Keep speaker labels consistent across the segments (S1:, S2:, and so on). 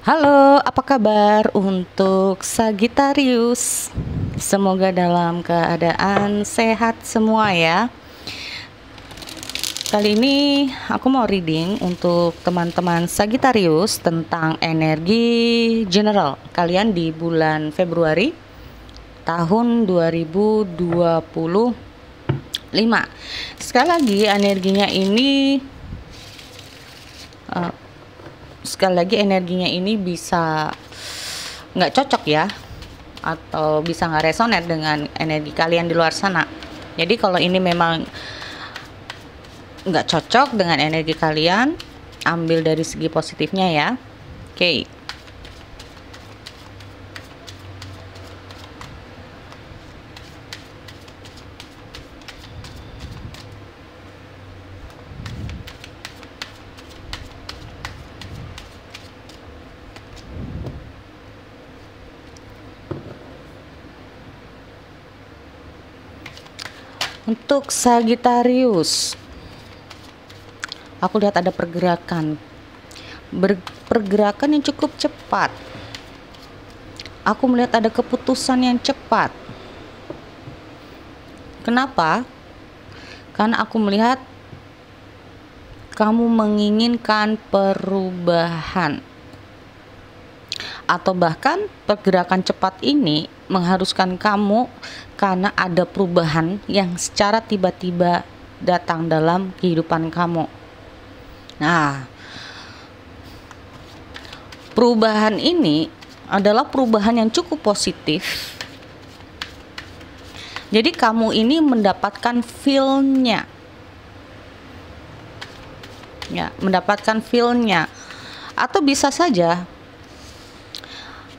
S1: Halo, apa kabar untuk Sagittarius? Semoga dalam keadaan sehat semua ya. Kali ini aku mau reading untuk teman-teman Sagittarius tentang energi general kalian di bulan Februari tahun 2025. Sekali lagi energinya ini bisa nggak cocok ya, atau bisa nggak resonate dengan energi kalian di luar sana. Jadi kalau ini memang nggak cocok dengan energi kalian, ambil dari segi positifnya ya. Oke. Untuk Sagittarius, aku lihat ada pergerakan yang cukup cepat. Aku melihat ada keputusan yang cepat. Kenapa? Karena aku melihat kamu menginginkan perubahan, atau bahkan pergerakan cepat ini mengharuskan kamu karena ada perubahan yang secara tiba-tiba datang dalam kehidupan kamu. Nah, perubahan ini adalah perubahan yang cukup positif. Jadi kamu ini mendapatkan feel-nya. Ya, mendapatkan feel-nya. Atau bisa saja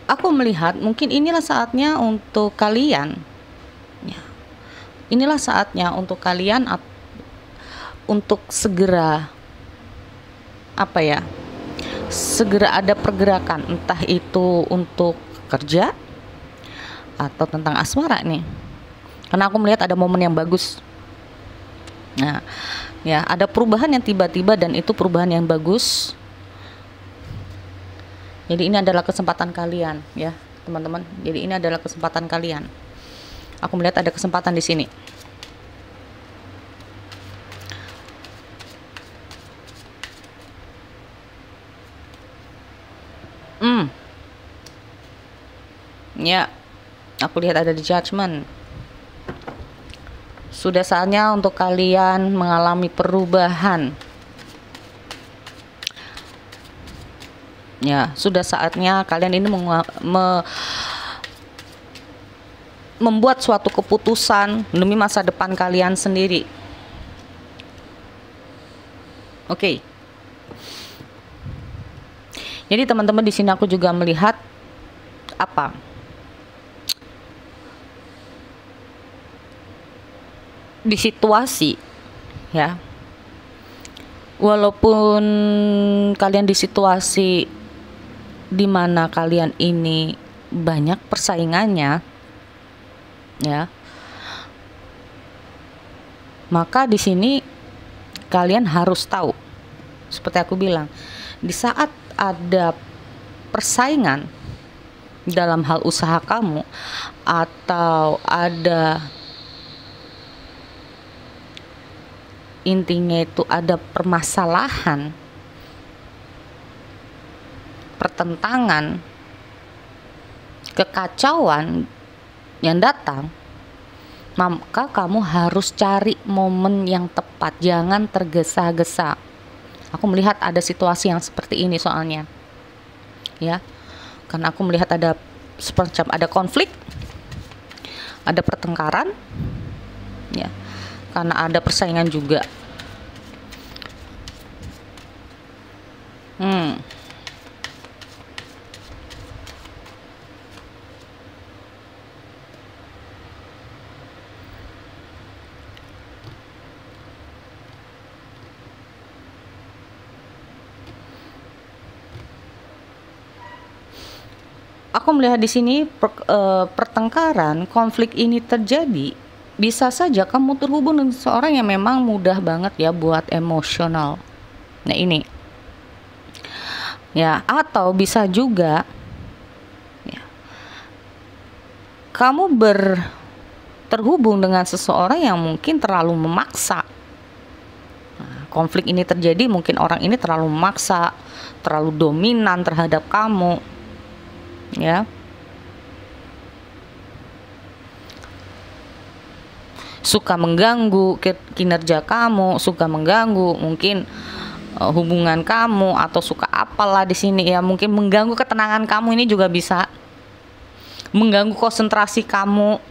S1: aku melihat mungkin inilah saatnya untuk kalian. Ya, inilah saatnya untuk kalian untuk segera segera ada pergerakan, entah itu untuk kerja atau tentang asmara nih, karena aku melihat ada momen yang bagus. Nah ya, ada perubahan yang tiba-tiba dan itu perubahan yang bagus. Jadi ini adalah kesempatan kalian ya teman-teman. Jadi ini adalah kesempatan kalian. Aku melihat ada kesempatan di sini. Ya, aku lihat ada di Judgment. Sudah saatnya untuk kalian mengalami perubahan. Ya, sudah saatnya kalian ini membuat suatu keputusan demi masa depan kalian sendiri. Oke. Jadi teman-teman, di sini aku juga melihat di situasi ya, walaupun kalian di situasi di mana kalian ini banyak persaingannya ya, maka di sini kalian harus tahu, seperti aku bilang, di saat ada persaingan dalam hal usaha kamu, atau ada intinya itu ada permasalahan, pertentangan, kekacauan yang datang, maka kamu harus cari momen yang tepat, jangan tergesa-gesa. Aku melihat ada situasi yang seperti ini soalnya ya, karena aku melihat ada semacam ada konflik, ada pertengkaran ya, karena ada persaingan juga. Aku melihat di sini pertengkaran, konflik ini terjadi, bisa saja kamu terhubung dengan seseorang yang memang mudah banget ya buat emosional. Nah ini Ya, atau bisa juga ya, kamu terhubung dengan seseorang yang mungkin terlalu memaksa. Nah, konflik ini terjadi mungkin orang ini terlalu memaksa, terlalu dominan terhadap kamu. Ya. Suka mengganggu kinerja kamu, suka mengganggu mungkin hubungan kamu, atau suka apalah di sini ya, mungkin mengganggu ketenangan kamu. Ini juga bisa mengganggu konsentrasi kamu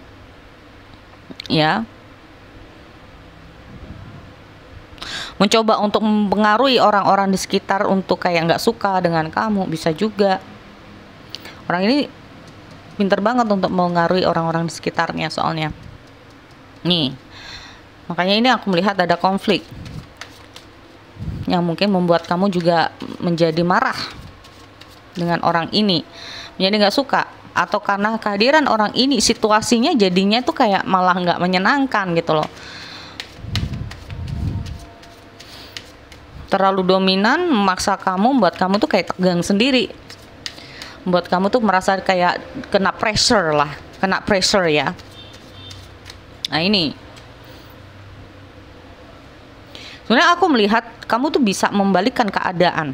S1: ya, mencoba untuk mempengaruhi orang-orang di sekitar untuk kayak nggak suka dengan kamu. Bisa juga orang ini pinter banget untuk mengaruhi orang-orang di sekitarnya soalnya nih. Makanya ini aku melihat ada konflik yang mungkin membuat kamu juga menjadi marah dengan orang ini, menjadi nggak suka, atau karena kehadiran orang ini situasinya jadinya tuh kayak malah nggak menyenangkan gitu loh. Terlalu dominan, memaksa kamu, membuat kamu tuh kayak tegang sendiri, membuat kamu tuh merasa kayak kena pressure ya. Nah ini sebenarnya aku melihat kamu tuh bisa membalikkan keadaan.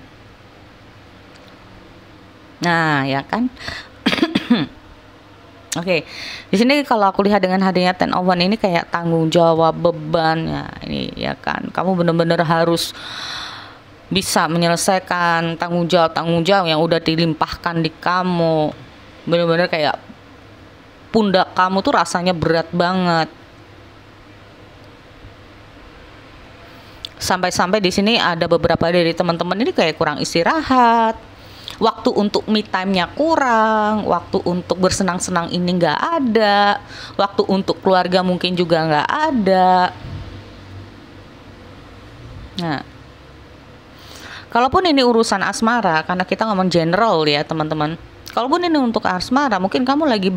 S1: Nah, ya kan? Oke. Di sini kalau aku lihat dengan hadirnya Ten of Wands ini kayak tanggung jawab, beban ya. Ini ya kan. Kamu benar-benar harus bisa menyelesaikan tanggung jawab yang udah dilimpahkan di kamu. Benar-benar kayak pundak kamu tuh rasanya berat banget. Sampai-sampai di sini ada beberapa dari teman-teman ini kayak kurang istirahat, waktu untuk me time-nya kurang, waktu untuk bersenang-senang ini nggak ada, waktu untuk keluarga mungkin juga nggak ada. Nah, kalaupun ini urusan asmara, karena kita ngomong general ya teman-teman, kalaupun ini untuk asmara, mungkin kamu lagi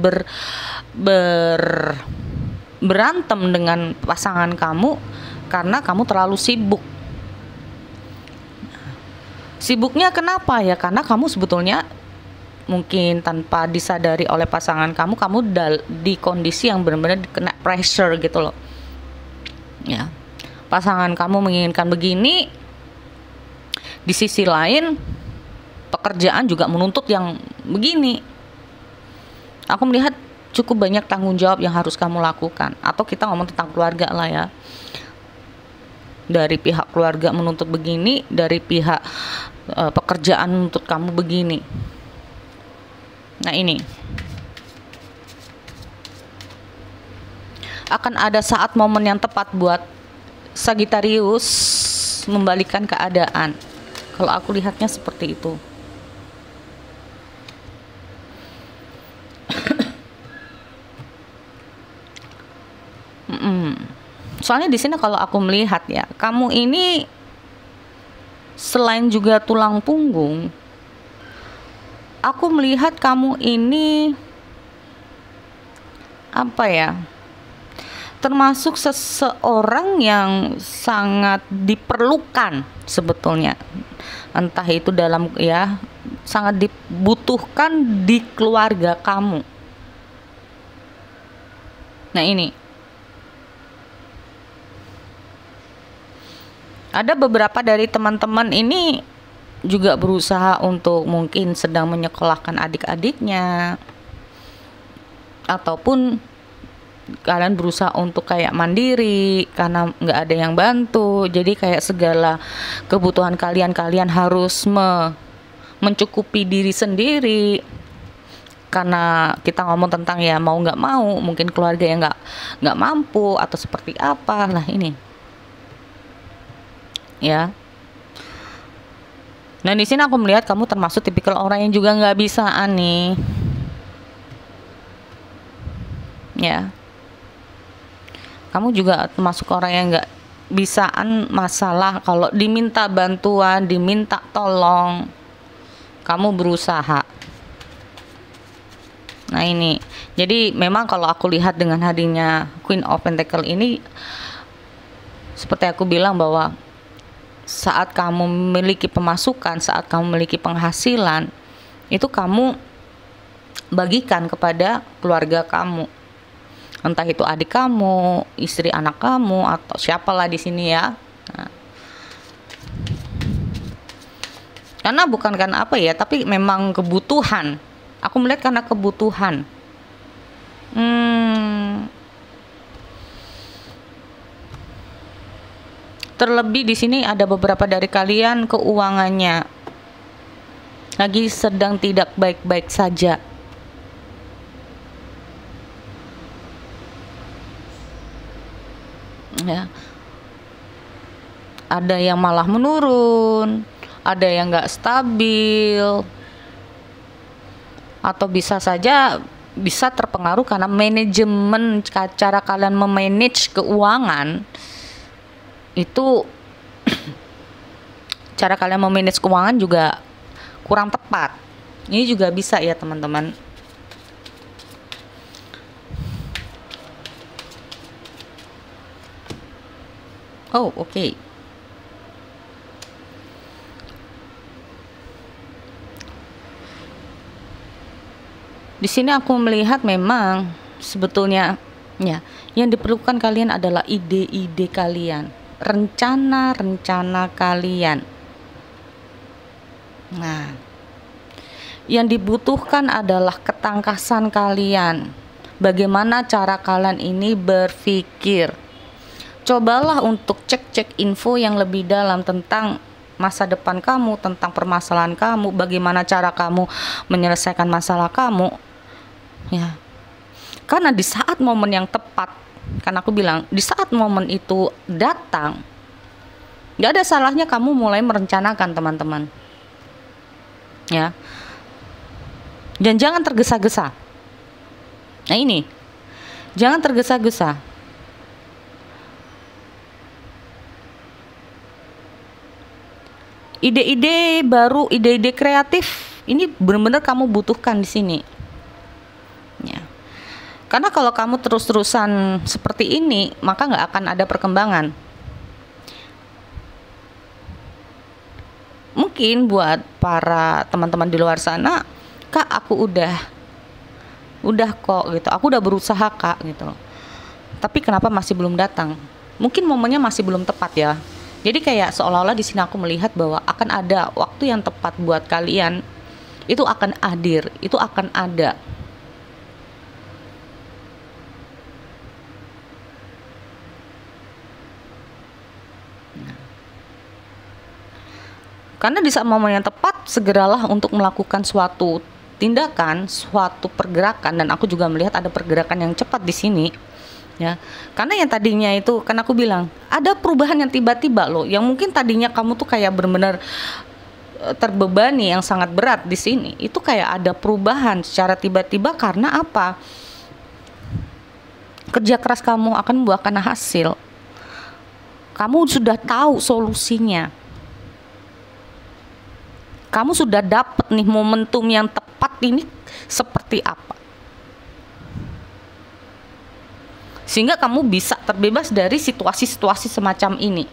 S1: berantem dengan pasangan kamu karena kamu terlalu sibuk. Sibuknya kenapa ya? Karena kamu sebetulnya mungkin tanpa disadari oleh pasangan kamu di kondisi yang benar-benar kena pressure gitu loh. Ya. Pasangan kamu menginginkan begini, di sisi lain pekerjaan juga menuntut yang begini. Aku melihat cukup banyak tanggung jawab yang harus kamu lakukan, atau kita ngomong tentang keluarga lah ya. Dari pihak keluarga menuntut begini, dari pihak pekerjaan menuntut kamu begini. Nah ini akan ada saat momen yang tepat buat Sagittarius membalikkan keadaan. Kalau aku lihatnya seperti itu. Soalnya di sini kalau aku melihat ya, kamu ini selain juga tulang punggung, aku melihat kamu ini apa ya, termasuk seseorang yang sangat diperlukan sebetulnya, entah itu dalam ya, sangat dibutuhkan di keluarga kamu. Nah ini ada beberapa dari teman-teman ini juga berusaha untuk mungkin sedang menyekolahkan adik-adiknya, ataupun kalian berusaha untuk kayak mandiri karena nggak ada yang bantu. Jadi kayak segala kebutuhan kalian harus mencukupi diri sendiri. Karena kita ngomong tentang ya mau nggak mau, mungkin keluarga yang nggak mampu atau seperti apa lah ini. Ya. Nah di sini aku melihat kamu termasuk tipikal orang yang juga nggak bisaan nih. Ya. Kamu juga termasuk orang yang nggak bisaan masalah. Kalau diminta bantuan, diminta tolong, kamu berusaha. Nah ini. Jadi memang kalau aku lihat dengan hadirnya Queen of Pentacle ini, seperti aku bilang bahwa saat kamu memiliki pemasukan, saat kamu memiliki penghasilan, itu kamu bagikan kepada keluarga kamu. Entah itu adik kamu, istri anak kamu, atau siapalah di sini ya. Nah, karena bukan karena apa ya, tapi memang kebutuhan. Aku melihat karena kebutuhan. Terlebih di sini ada beberapa dari kalian keuangannya lagi sedang tidak baik-baik saja. Ya. Ada yang malah menurun, ada yang nggak stabil, atau bisa saja bisa terpengaruh karena manajemen, cara kalian memanage keuangan itu cara kalian memanage keuangan juga kurang tepat. Ini juga bisa ya teman-teman. Oh, oke. Di sini aku melihat memang sebetulnya ya, yang diperlukan kalian adalah ide-ide kalian, rencana-rencana kalian. Nah, yang dibutuhkan adalah ketangkasan kalian. Bagaimana cara kalian ini berpikir? Cobalah untuk cek-cek info yang lebih dalam tentang masa depan kamu, tentang permasalahan kamu, bagaimana cara kamu menyelesaikan masalah kamu. Ya. Karena di saat momen yang tepat, kan aku bilang, di saat momen itu datang, gak ada salahnya kamu mulai merencanakan, teman-teman. Ya. Dan jangan tergesa-gesa. Nah ini, jangan tergesa-gesa. Ide-ide baru, ide-ide kreatif, ini benar-benar kamu butuhkan di sini. Ya. Karena kalau kamu terus-terusan seperti ini, maka nggak akan ada perkembangan. Mungkin buat para teman-teman di luar sana, Kak, aku udah kok gitu, aku udah berusaha Kak gitu. Tapi kenapa masih belum datang? Mungkin momennya masih belum tepat ya. Jadi kayak seolah-olah di sini aku melihat bahwa akan ada waktu yang tepat buat kalian. Itu akan hadir, itu akan ada. Karena di saat momen yang tepat, segeralah untuk melakukan suatu tindakan, suatu pergerakan, dan aku juga melihat ada pergerakan yang cepat di sini. Ya, karena yang tadinya itu, kan aku bilang ada perubahan yang tiba-tiba loh, yang mungkin tadinya kamu tuh kayak benar-benar terbebani yang sangat berat di sini, itu kayak ada perubahan secara tiba-tiba. Karena apa? Kerja keras kamu akan membuahkan hasil. Kamu sudah tahu solusinya. Kamu sudah dapat nih momentum yang tepat ini seperti apa. Sehingga kamu bisa terbebas dari situasi-situasi semacam ini.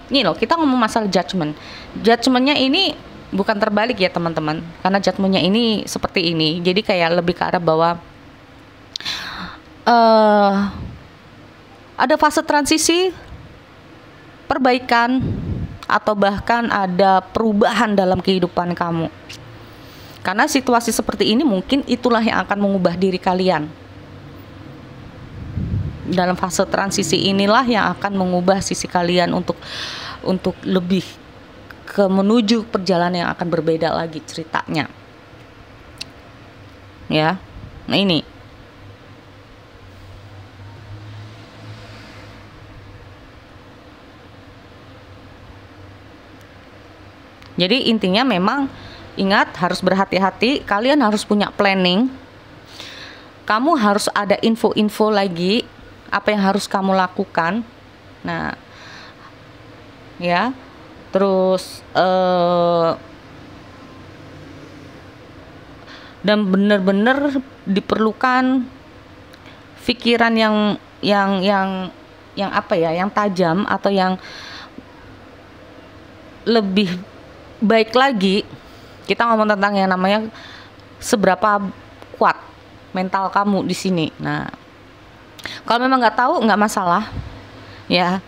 S1: Ini loh, kita ngomong masalah judgment. Judgmentnya ini bukan terbalik ya teman-teman. Karena judgmentnya ini seperti ini. Jadi kayak lebih ke arah bahwa ada fase transisi, perbaikan, atau bahkan ada perubahan dalam kehidupan kamu. Karena situasi seperti ini mungkin itulah yang akan mengubah diri kalian. Dalam fase transisi inilah yang akan mengubah sisi kalian untuk lebih ke menuju perjalanan yang akan berbeda lagi ceritanya. Ya. Nah ini. Jadi intinya memang ingat, harus berhati-hati, kalian harus punya planning. Kamu harus ada info-info lagi apa yang harus kamu lakukan. Nah, ya, terus dan benar-benar diperlukan pikiran yang apa ya, yang tajam atau yang lebih baik lagi, kita ngomong tentang yang namanya seberapa kuat mental kamu di sini. Nah, kalau memang nggak tahu, nggak masalah, ya.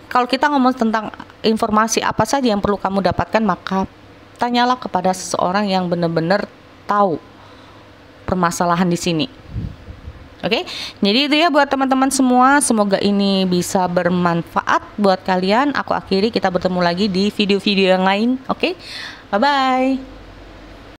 S1: Kalau kita ngomong tentang informasi apa saja yang perlu kamu dapatkan, maka tanyalah kepada seseorang yang benar-benar tahu permasalahan di sini. Oke, jadi itu ya buat teman-teman semua. Semoga ini bisa bermanfaat buat kalian. Aku akhiri, kita bertemu lagi di video-video yang lain. Oke, bye-bye.